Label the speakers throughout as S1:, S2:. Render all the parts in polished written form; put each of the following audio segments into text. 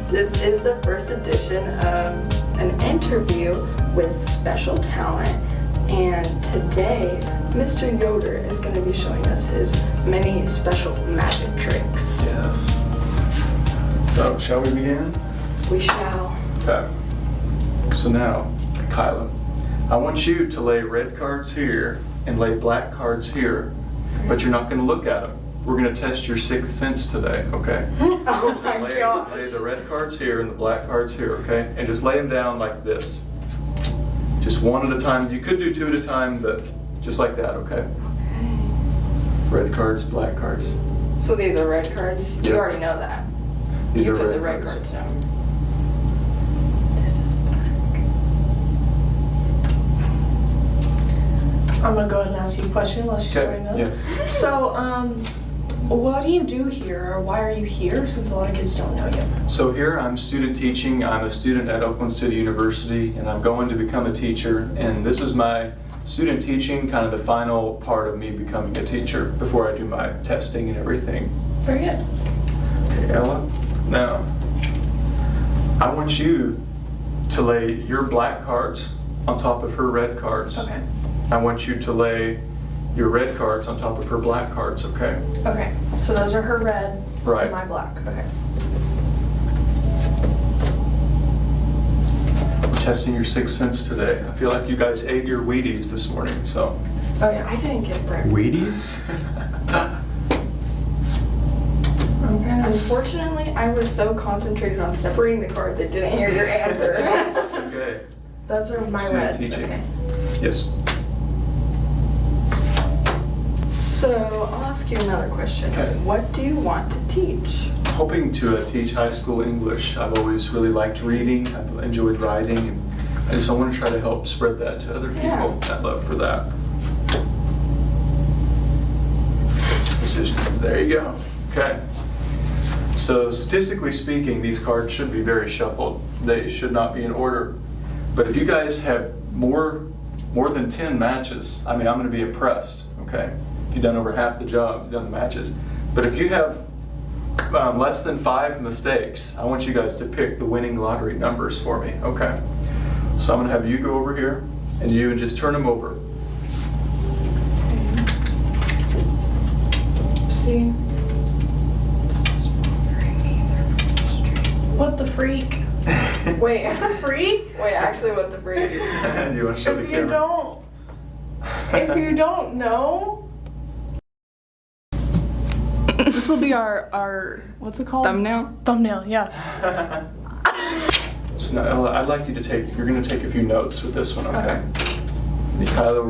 S1: This is the first edition of an interview with special talent, and today Mr. Yoder is going to be showing us his many special magic tricks.
S2: Yes. So, shall we begin?
S1: We shall.
S2: Okay. So now, Kyla, I want you to lay red cards here and lay black cards here, but you're not going to look at them. We're going to test your sixth sense today, okay?
S1: Oh my gosh.
S2: Lay the red cards here and the black cards here, okay? And just lay them down like this. Just one at a time. You could do two at a time, but just like that, okay?
S1: Okay.
S2: Red cards, black cards.
S1: So these are red cards?
S2: Yep.
S1: You already know that.
S2: These
S1: You
S2: are
S1: put the red cards down. This is black.
S3: I'm gonna go ahead and ask you a question unless you're
S2: Okay,
S3: showing those.
S2: yeah.
S3: So, what do you do here, or why are you here, since a lot of kids don't know you?
S2: So here I'm student teaching. I'm a student at Oakland City University, and I'm going to become a teacher. And this is my student teaching, kind of the final part of me becoming a teacher before I do my testing and everything.
S3: Very good.
S2: Okay, Ella, now I want you to lay your black cards on top of her red cards.
S3: Okay.
S2: I want you to lay your red cards on top of her black cards, okay?
S3: Okay. So those are her red
S2: Right.
S3: and my black. Okay.
S2: We're testing your sixth sense today. I feel like you guys ate your Wheaties this morning, so.
S3: Oh yeah.
S1: I didn't get breakfast.
S2: Wheaties?
S3: Okay.
S1: Unfortunately, I was so concentrated on separating the cards I didn't hear your answer.
S2: It's okay.
S3: Those are my
S2: Student
S3: reds.
S2: teaching.
S3: Okay.
S2: Yes.
S1: So I'll ask you another question.
S2: Okay.
S1: What do you want to teach?
S2: Hoping to teach high school English. I've always really liked reading. I've enjoyed writing, and I want to try to help spread that to other people.
S1: Yeah.
S2: That love for that. Decisions. There you go. Okay. So statistically speaking, these cards should be very shuffled. They should not be in order. But if you guys have more than 10 matches, I mean, I'm going to be impressed. Okay. If you've done over half the job, you've done the matches. But if you have less than 5 mistakes, I want you guys to pick the winning lottery numbers for me, okay? So I'm gonna have you go over here, and you just turn them over.
S1: See? This is bothering me. They're pretty straight.
S3: What the freak?
S1: Wait,
S3: The freak?
S1: wait, actually what the freak?
S2: Do you want to show the
S3: If you
S2: camera?
S3: don't, if you don't know, this will be our what's it called?
S1: Thumbnail?
S3: Thumbnail. Yeah.
S2: So now, Ella, I'd like you to you're gonna take a few notes with this one, okay? And Kyla,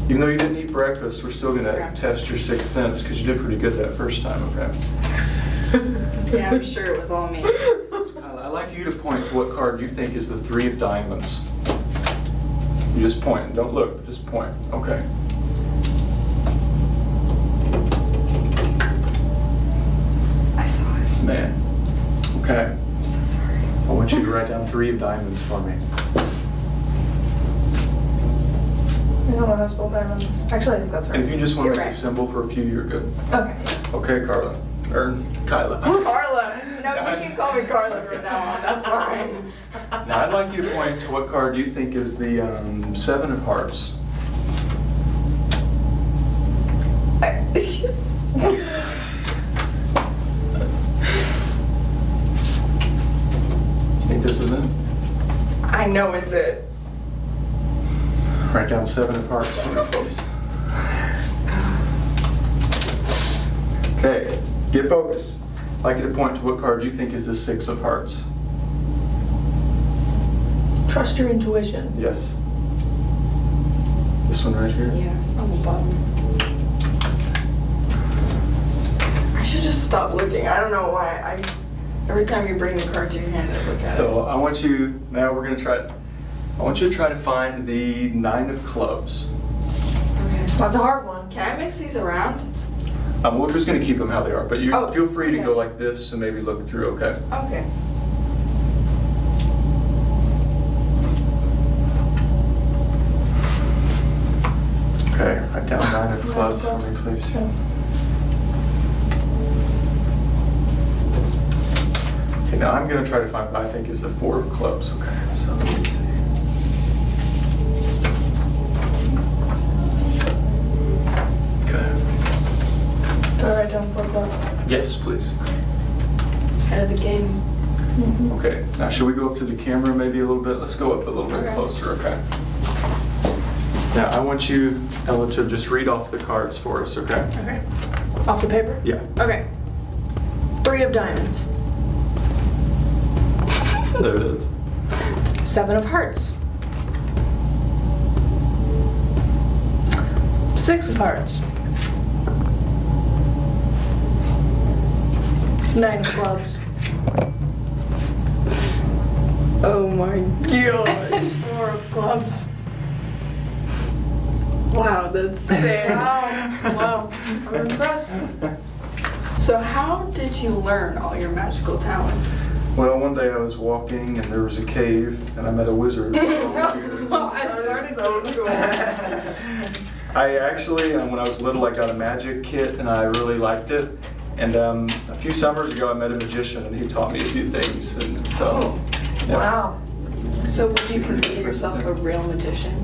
S2: even though you didn't eat breakfast, we're still gonna
S1: Okay.
S2: test your sixth sense, because you did pretty good that first time, okay?
S1: Yeah, I'm sure it was all me.
S2: So Kyla, I'd like you to point to what card you think is the 3 of diamonds. You just point, don't look, just point, okay?
S1: I saw it.
S2: Man, okay.
S1: I'm so sorry.
S2: I want you to write down 3 of diamonds for me.
S3: I don't know how to spell diamonds. Actually, I think that's right.
S2: And if you just want
S1: You're
S2: to make
S1: right.
S2: a symbol for a few, you're good.
S3: Okay.
S2: Okay, Carla, or Kyla.
S1: Carla. No, you can call me Carla from now on. That's fine.
S2: Now I'd like you to point to what card you think is the 7 of hearts. Do you think this is it?
S1: I know it's it.
S2: Write down 7 of hearts for me, please. Okay, get focused. I'd like you to point to what card you think is the 6 of hearts.
S3: Trust your intuition.
S2: Yes. This one right here?
S1: Yeah, on the bottom. I should just stop looking. I don't know why. Every time you bring the card to your hand, I look at it.
S2: So I want you, now we're going to try, I want you to try to find the 9 of clubs.
S1: Okay.
S3: That's a hard one.
S1: Can I mix these around?
S2: We're just going to keep them how they are, but you
S1: Oh,
S2: feel free to
S1: okay.
S2: go like this and maybe look through, okay?
S1: Okay.
S2: Okay, write down 9 of clubs for me, please.
S3: So,
S2: Okay, now I'm going to try to find what I think is the 4 of clubs. Okay, so let's see. Okay.
S3: Do I write down 4 clubs?
S2: Yes, please.
S1: Head of the game.
S3: Mm-hmm.
S2: Okay, now should we go up to the camera maybe a little bit? Let's go up a little bit
S1: Okay.
S2: closer, okay? Now, I want you, Ella, to just read off the cards for us, okay?
S3: Okay. Off the paper?
S2: Yeah.
S3: Okay. 3 of diamonds.
S2: There it is.
S3: 7 of hearts. 6 of hearts. 9 of clubs.
S1: Oh my gosh.
S3: 4 of clubs.
S1: Wow, that's sad.
S3: Wow. I'm impressed.
S1: So how did you learn all your magical talents?
S2: Well, one day I was walking and there was a cave and I met a wizard.
S3: I started to.
S2: I actually, when I was little, I got a magic kit and I really liked it. And a few summers ago, I met a magician and he taught me a few things. And so, yeah.
S3: Wow.
S1: So would you consider yourself a real magician?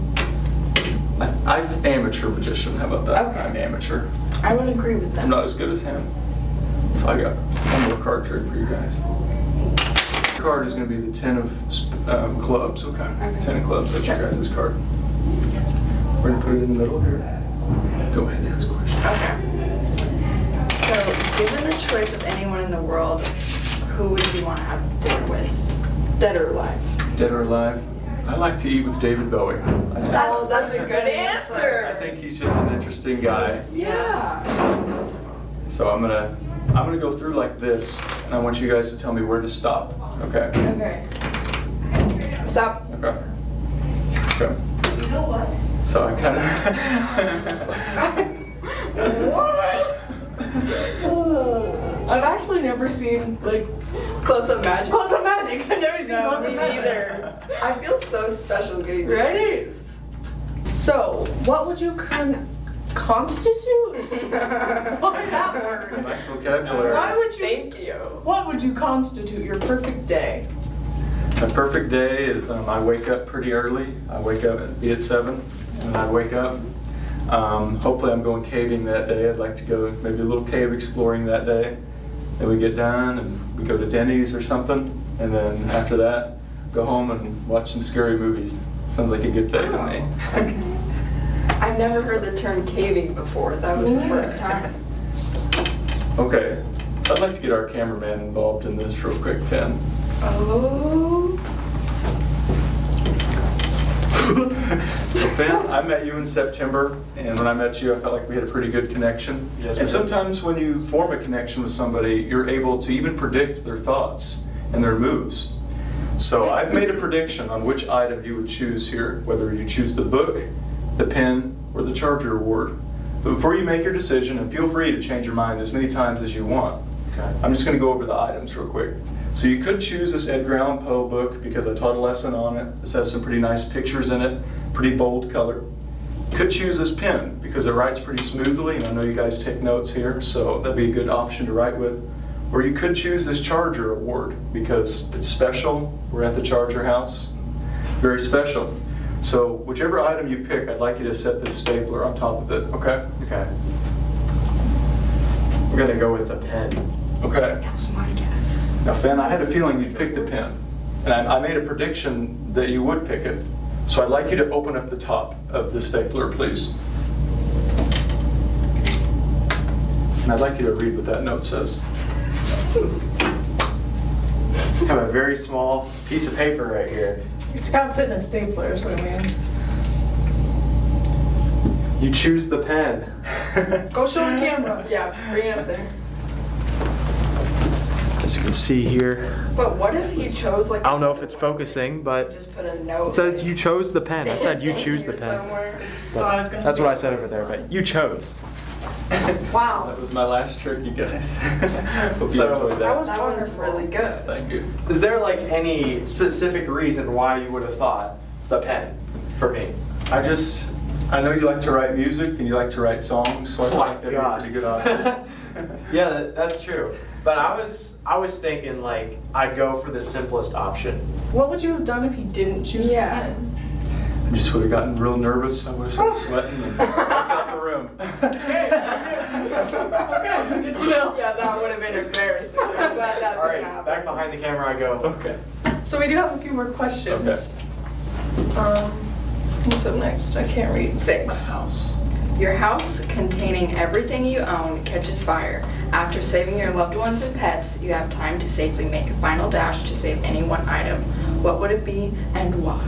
S2: I'm amateur magician. How about that?
S1: Okay.
S2: I'm amateur.
S1: I would agree with that.
S2: I'm not as good as him. So I got one more card trick for you guys. The card is going to be the 10 of clubs. Okay.
S1: Okay.
S2: 10 of clubs. That's your guys' card. We're going to put it in the middle here. Go ahead and ask a question.
S1: Okay. So, given the choice of anyone in the world, who would you want to have dinner with? Dead or alive?
S2: Dead or alive? I like to eat with David Bowie.
S1: That's such a good answer.
S2: I think he's just an interesting guy.
S1: Yeah.
S2: So I'm gonna go through like this, and I want you guys to tell me where to stop. Okay.
S1: Okay. Stop.
S2: Okay. Okay.
S3: You know what?
S2: So I kind of.
S1: What?
S3: I've actually never seen, like,
S1: Close-up magic.
S3: Close-up magic. I've never seen
S1: No,
S3: close-up
S1: me
S3: magic.
S1: neither. I feel so special getting this
S3: Ready?
S1: news.
S3: So, what would you constitute? Why that word?
S2: Nice vocabulary.
S3: Why would you?
S1: Thank you.
S3: What would you constitute your perfect day?
S2: A perfect day is I wake up pretty early. I wake up be at 7, and I wake up. Hopefully I'm going caving that day. I'd like to go maybe a little cave exploring that day. Then we get done and we go to Denny's or something. And then after that, go home and watch some scary movies. Sounds like a good day to me.
S1: Okay. I've never heard the term caving before. That was the first time.
S2: Okay, so I'd like to get our cameraman involved in this real quick, Fenn.
S1: Oh.
S2: So Fenn, I met you in September, and when I met you, I felt like we had a pretty good connection.
S4: Yes,
S2: and
S4: we did.
S2: sometimes when you form a connection with somebody, you're able to even predict their thoughts and their moves. So I've made a prediction on which item you would choose here, whether you choose the book, the pen, or the charger award. But before you make your decision, and feel free to change your mind as many times as you want,
S4: Okay.
S2: I'm just going to go over the items real quick. So you could choose this Edgar Allan Poe book because I taught a lesson on it. This has some pretty nice pictures in it, pretty bold color. You could choose this pen because it writes pretty smoothly, and I know you guys take notes here, so that'd be a good option to write with. Or you could choose this charger award because it's special. We're at the Charger House. Very special. So whichever item you pick, I'd like you to set this stapler on top of it, okay?
S4: Okay. We're gonna go with the pen.
S2: Okay.
S1: That was my guess.
S2: Now, Fenn, I had a feeling you'd pick the pen. And I made a prediction that you would pick it. So I'd like you to open up the top of the stapler, please. And I'd like you to read what that note says.
S4: I have a very small piece of paper right here.
S3: It's got to fit in a stapler, is what I mean.
S4: You choose the pen.
S3: Go show the camera.
S1: Yeah, bring it up there.
S4: As you can see here,
S1: But what if he chose like?
S4: I don't know if it's focusing, but
S1: Just put a note.
S4: it says you chose the pen. I said you choose the pen.
S1: Somewhere.
S4: But
S3: I was gonna
S4: that's
S3: say-
S4: what I said over there, but you chose.
S3: Wow.
S2: That was my last trick, you guys. Hope you
S4: So-
S2: enjoyed
S3: That
S2: that.
S3: was
S1: That was
S3: wonderful.
S1: really good.
S2: Thank you.
S4: Is there like any specific reason why you would have thought the pen for me?
S2: I know you like to write music and you like to write songs, so I
S4: Oh
S2: feel
S4: my
S2: like that'd be a
S4: gosh.
S2: pretty good option.
S4: Yeah, that's true. But I was I was thinking like I'd go for the simplest option.
S3: What would you have done if you didn't choose
S1: Yeah.
S3: the pen?
S2: I just would have gotten real nervous. I would have started sweating and walked out the room.
S3: Okay, okay, good to know.
S1: Yeah, that would have been embarrassing. I'm glad that
S4: All right, back behind the camera I go.
S2: Okay.
S3: So we do have a few more questions.
S2: Okay.
S3: What's up next? I can't read.
S1: 6.
S2: House.
S1: Your house containing everything you own catches fire. After saving your loved ones and pets, you have time to safely make a final dash to save any one item. What would it be and why?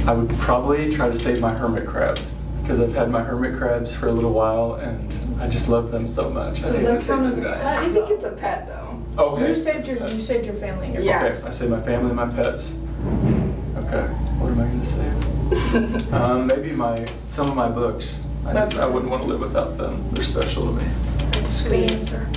S2: I would probably try to save my hermit crabs because I've had my hermit crabs for a little while and I just love them so much. I
S3: Does
S2: think
S3: that
S2: it's
S3: count as a
S2: guy.
S3: pet?
S1: I think it's a pet though.
S2: Okay.
S3: You saved your family and your
S1: Yeah.
S3: pets.
S2: Okay, I saved my family and my pets. Okay, what am I going to save? Maybe some of my books. I wouldn't want to live without them. They're special to me.
S3: That's a good answer.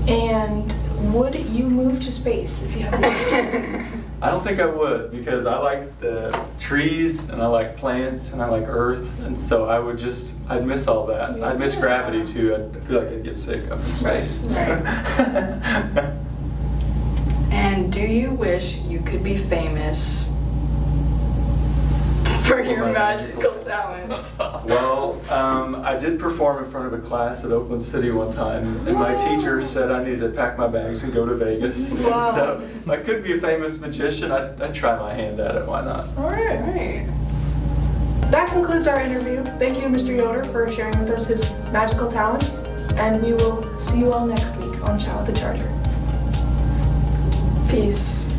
S3: And would you move to space if you had the
S2: I don't think I would because I like the trees and I like plants and I like earth and so I'd miss all that. I'd miss gravity too. I feel like I'd get sick up in space.
S1: Right. And do you wish you could be famous for your magical talents?
S2: Well, I did perform in front of a class at Oakland City one time, and my teacher said I needed to pack my bags and go to Vegas.
S3: Wow.
S2: So if I could be a famous magician, I'd try my hand at it. Why not?
S3: All right.
S1: Right.
S3: That concludes our interview. Thank you, Mr. Yoder, for sharing with us his magical talents. And we will see you all next week on Chat with the Charger.
S1: Peace.